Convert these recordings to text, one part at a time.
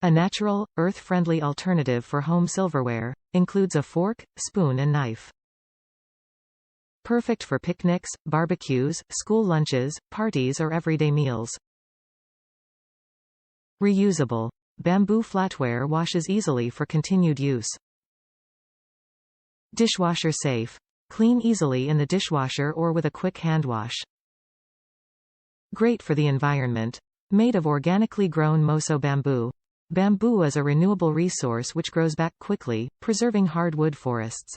A natural, earth-friendly alternative for home silverware, includes a fork, spoon and knife. Perfect for picnics, barbecues, school lunches, parties or everyday meals. Reusable. Bamboo flatware washes easily for continued use. Dishwasher-safe. Clean easily in the dishwasher or with a quick hand wash. Great for the environment. Made of organically grown Moso bamboo. Bamboo is a renewable resource which grows back quickly, preserving hardwood forests.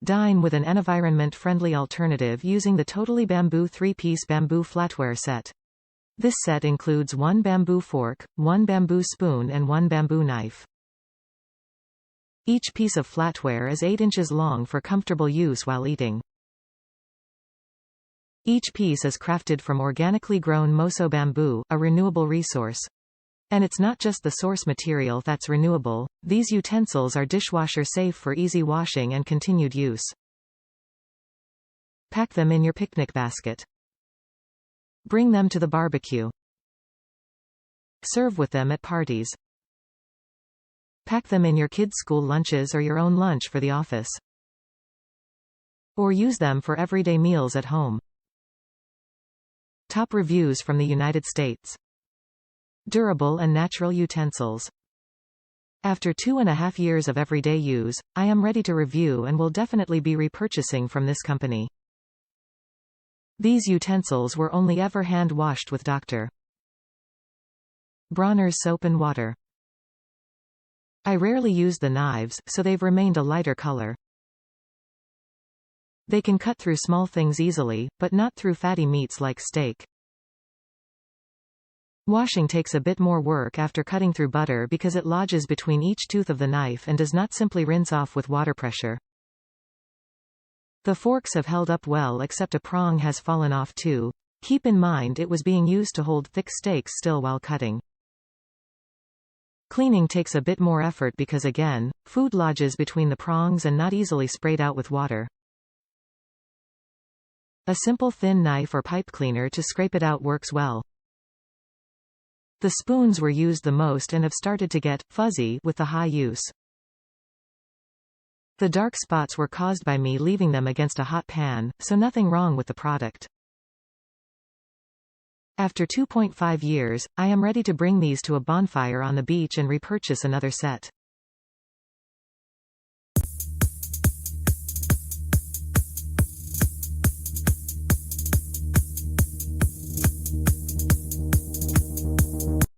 Dine with an Enivironment-friendly alternative using the totally bamboo 3-piece Bamboo Flatware Set. This set includes 1 bamboo fork, 1 bamboo spoon and 1 bamboo knife. Each piece of flatware is 8 inches long for comfortable use while eating. Each piece is crafted from organically grown Moso bamboo, a renewable resource. And it's not just the source material that's renewable, these utensils are dishwasher safe for easy washing and continued use. Pack them in your picnic basket. Bring them to the barbecue. Serve with them at parties. Pack them in your kids' school lunches or your own lunch for the office. Or use them for everyday meals at home. Top reviews from the United States. Durable and natural utensils. After 2.5 years of everyday use, I am ready to review and will definitely be repurchasing from this company. These utensils were only ever hand washed with Dr. Bronner's soap and water. I rarely use the knives, so they've remained a lighter color. They can cut through small things easily, but not through fatty meats like steak. Washing takes a bit more work after cutting through butter because it lodges between each tooth of the knife and does not simply rinse off with water pressure. The forks have held up well except a prong has fallen off too. Keep in mind it was being used to hold thick steaks still while cutting. Cleaning takes a bit more effort because again, food lodges between the prongs and not easily sprayed out with water. A simple thin knife or pipe cleaner to scrape it out works well. The spoons were used the most and have started to get fuzzy with the high use. The dark spots were caused by me leaving them against a hot pan, so nothing wrong with the product. After 2.5 years, I am ready to bring these to a bonfire on the beach and repurchase another set.